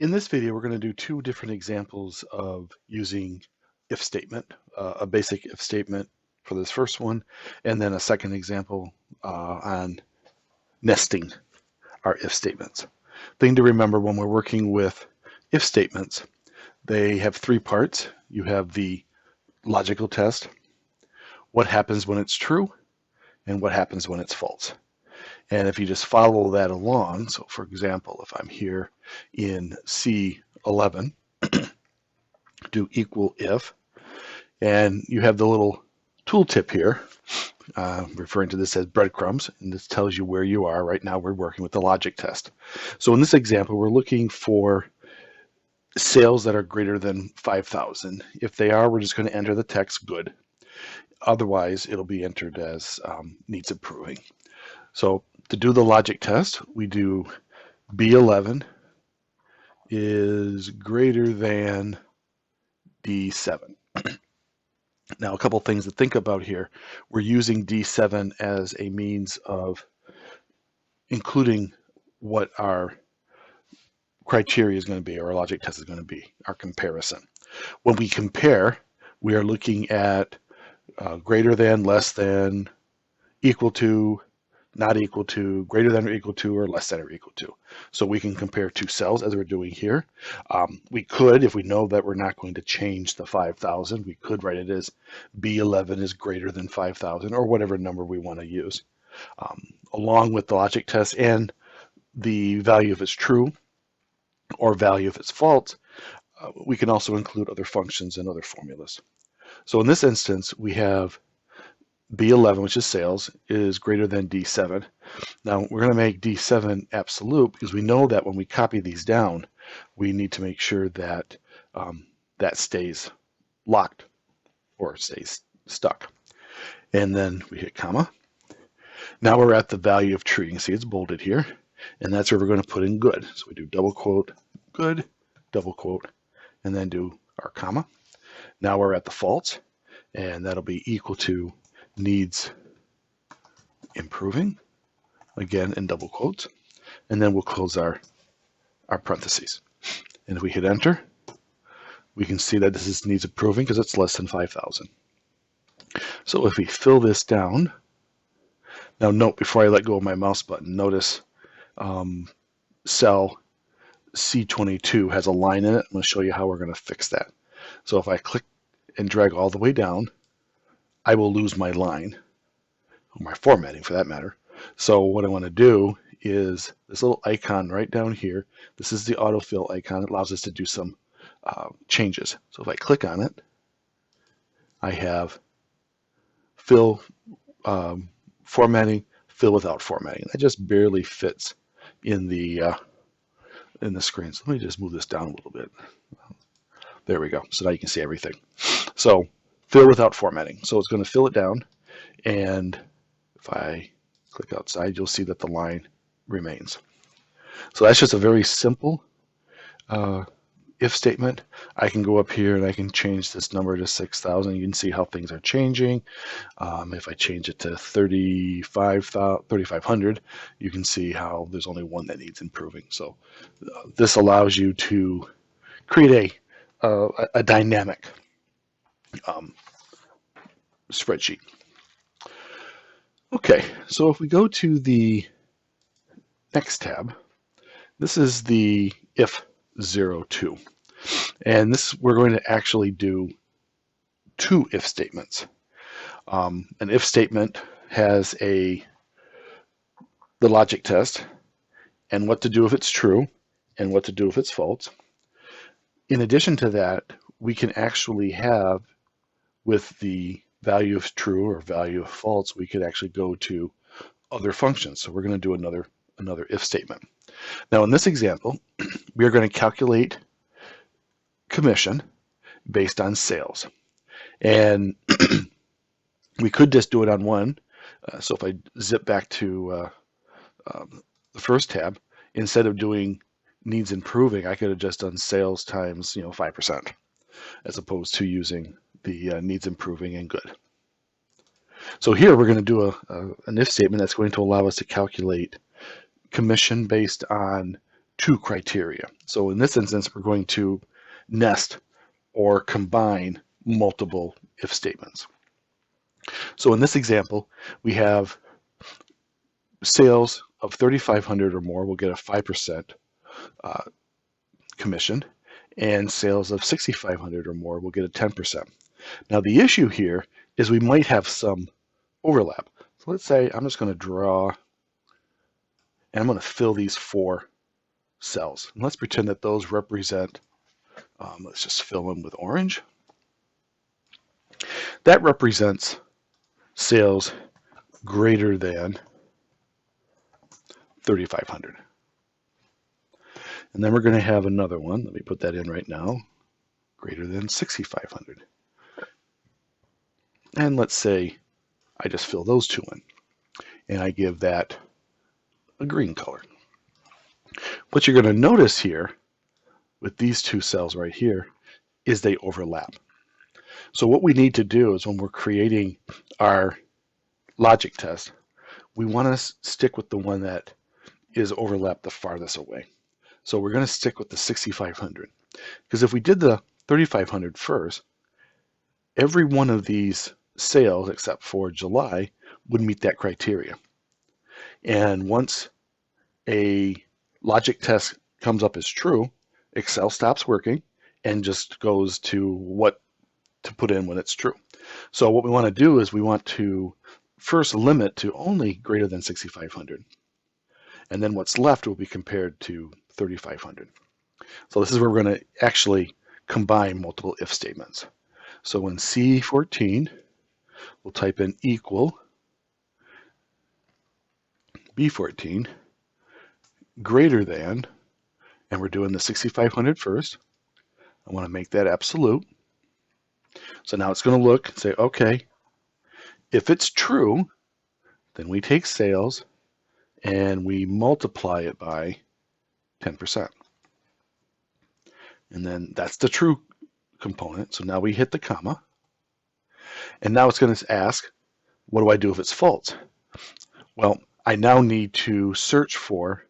In this video, we're going to do two different examples of using if statement, a basic if statement for this first one, and then a second example on nesting our if statements. Thing to remember when we're working with if statements, they have three parts. You have the logical test, what happens when it's true, and what happens when it's false. And if you just follow that along, so for example, if I'm here in C11, do equal if, and you have the little tooltip here, referring to this as breadcrumbs, and this tells you where you are. Right now we're working with the logic test. So in this example, we're looking for sales that are greater than 5,000. If they are, we're just going to enter the text good. Otherwise, it'll be entered as needs improving. So to do the logic test, we do B11 is greater than D7. Now, a couple things to think about here. We're using D7 as a means of including what our criteria is going to be, or our logic test is going to be, our comparison. When we compare, we are looking at greater than, less than, equal to, not equal to, greater than or equal to, or less than or equal to. So we can compare two cells as we're doing here. We could, if we know that we're not going to change the 5,000, we could write it as B11 is greater than 5,000, or whatever number we want to use. Along with the logic test and the value if it's true, or value if it's false, we can also include other functions and other formulas. So in this instance, we have B11, which is sales, is greater than D7. Now we're going to make D7 absolute because we know that when we copy these down, we need to make sure that that stays locked or stays stuck. And then we hit comma. Now we're at the value of true. You can see it's bolded here, and that's where we're going to put in good. So we do double quote, good, double quote, and then do our comma. Now we're at the false, and that'll be equal to needs improving, again in double quotes, and then we'll close our parentheses. And if we hit enter, we can see that this is needs improving because it's less than 5,000. So if we fill this down, now note before I let go of my mouse button, notice cell C22 has a line in it. I'm going to show you how we're going to fix that. So if I click and drag all the way down, I will lose my line, or my formatting for that matter. So what I want to do is this little icon right down here. This is the autofill icon. It allows us to do some changes. So if I click on it, I have fill formatting, fill without formatting. That just barely fits in the screen. So let me just move this down a little bit. There we go. So now you can see everything. So fill without formatting. So it's going to fill it down, and if I click outside, you'll see that the line remains. So that's just a very simple if statement. I can go up here and I can change this number to 6,000. You can see how things are changing. If I change it to 3,500, you can see how there's only one that needs improving. So this allows you to create a dynamic spreadsheet. Okay, so if we go to the next tab, this is the if 02. And this, we're going to actually do two if statements. An if statement has the logic test, and what to do if it's true, and what to do if it's false. In addition to that, we can actually have, with the value of true or value of false, we could actually go to other functions. So we're going to do another if statement. Now in this example, we are going to calculate commission based on sales. And we could just do it on one. So if I zip back to the first tab, instead of doing needs improving, I could have just done sales times 5%, as opposed to using the needs improving and good. So here we're going to do an if statement that's going to allow us to calculate commission based on two criteria. So in this instance, we're going to nest or combine multiple if statements. So in this example, we have sales of 3,500 or more will get a 5% commission, and sales of 6,500 or more will get a 10%. Now the issue here is we might have some overlap. So let's say I'm just going to draw, and I'm going to fill these 4 cells. And let's pretend that those represent, let's just fill them with orange. That represents sales greater than 3,500. And then we're going to have another one. Let me put that in right now. Greater than 6,500. And let's say I just fill those 2 in. And I give that a green color. What you're going to notice here with these 2 cells right here is they overlap. So what we need to do is when we're creating our logic test, we want to stick with the one that is overlapped the farthest away. So we're going to stick with the 6,500, because if we did the 3,500 first, every one of these sales except for July would meet that criteria. And once a logic test comes up as true, Excel stops working and just goes to what to put in when it's true. So what we want to do is we want to first limit to only greater than 6,500. And then what's left will be compared to 3,500. So this is where we're going to actually combine multiple if statements. So in C14, we'll type in equal B14 greater than, and we're doing the 6,500 first. I want to make that absolute. So now it's going to look and say, okay, if it's true, then we take sales and we multiply it by 10%. And then that's the true component. So now we hit the comma. And now it's going to ask, what do I do if it's false? Well, I now need to search for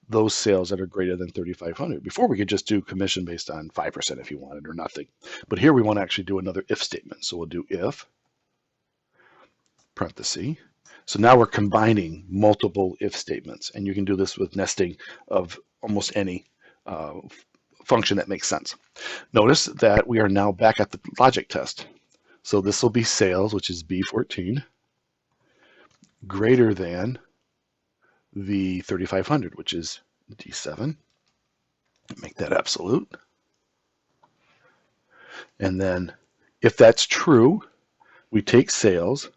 those sales that are greater than 3,500. Before we could just do commission based on 5% if you wanted or nothing. But here we want to actually do another if statement. So we'll do if, parenthesis. So now we're combining multiple if statements. And you can do this with nesting of almost any function that makes sense. Notice that we are now back at the logic test. So this will be sales, which is B14, greater than the 3,500, which is D7. Make that absolute. And then if that's true, we take sales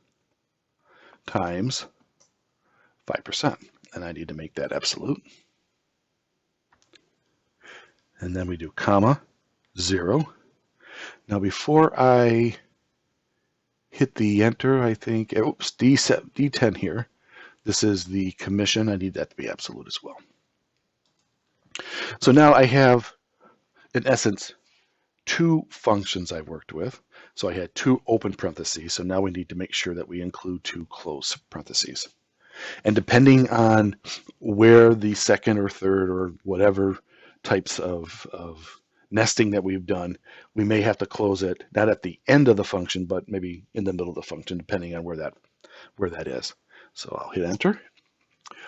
times 5%. And I need to make that absolute. And then we do comma, 0. Now before I hit the enter, I think, oops, D10 here. This is the commission. I need that to be absolute as well. So now I have, in essence, 2 functions I've worked with. So I had 2 open parentheses. So now we need to make sure that we include 2 close parentheses. And depending on where the second or third or whatever types of nesting that we've done, we may have to close it, not at the end of the function, but maybe in the middle of the function, depending on where that is. So I'll hit enter.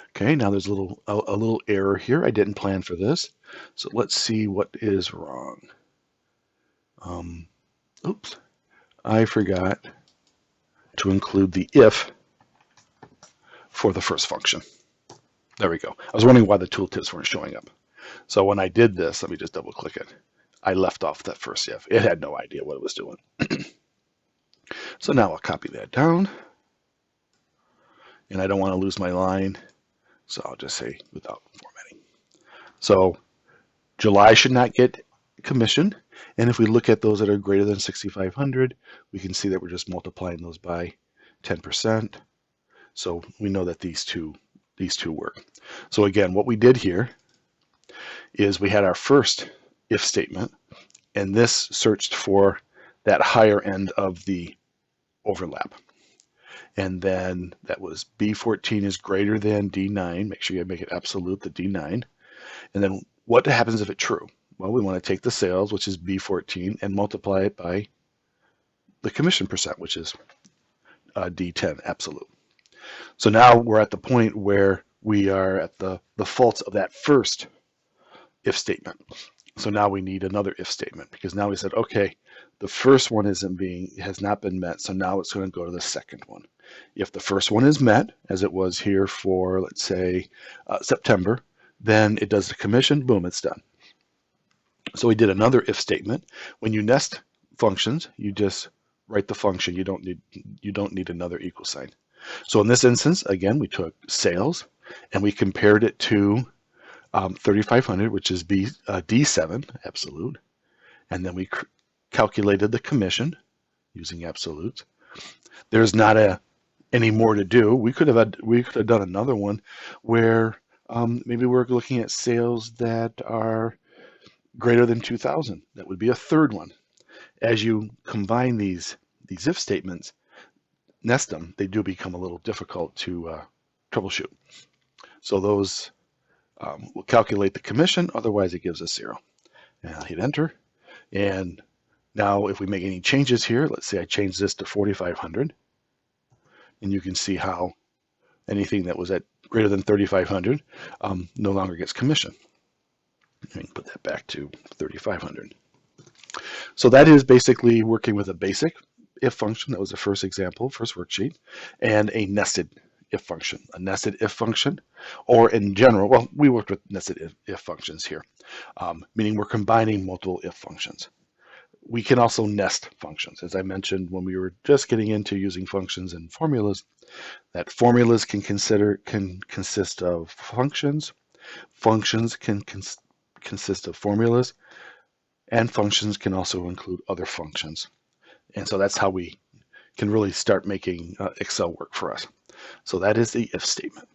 Okay, now there's a little error here. I didn't plan for this. So let's see what is wrong. Oops, I forgot to include the if for the first function. There we go. I was wondering why the tooltips weren't showing up. So when I did this, let me just double click it. I left off that first if. It had no idea what it was doing. So now I'll copy that down. And I don't want to lose my line. So I'll just say without formatting. So July should not get commission. And if we look at those that are greater than 6,500, we can see that we're just multiplying those by 10%. So we know that these two work. So again, what we did here is we had our first if statement, and this searched for that higher end of the overlap. And then that was B14 is greater than D9. Make sure you make it absolute, the D9. And then what happens if it's true? Well, we want to take the sales, which is B14, and multiply it by the commission percent, which is D10 absolute. So now we're at the point where we are at the faults of that first if statement. So now we need another if statement, because now we said, okay, the first one has not been met, so now it's going to go to the second one. If the first one is met, as it was here for, let's say, September, then it does the commission, boom, it's done. So we did another if statement. When you nest functions, you just write the function. You don't need another equal sign. So in this instance, again, we took sales and we compared it to 3,500, which is D7 absolute, and then we calculated the commission using absolutes. There's not any more to do. We could have done another one where maybe we're looking at sales that are greater than 2,000. That would be a third one. As you combine these if statements, nest them, they do become a little difficult to troubleshoot. So those will calculate the commission, otherwise it gives us 0. And I'll hit enter. And now if we make any changes here, let's say I change this to 4,500, and you can see how anything that was at greater than 3,500 no longer gets commission. And put that back to 3,500. So that is basically working with a basic if function. That was the first example, first worksheet, and a nested if function. A nested if function, or in general, well, we worked with nested if functions here, meaning we're combining multiple if functions. We can also nest functions. As I mentioned when we were just getting into using functions and formulas, that formulas can consist of functions. Functions can consist of formulas, and functions can also include other functions. And so that's how we can really start making Excel work for us. So that is the if statement.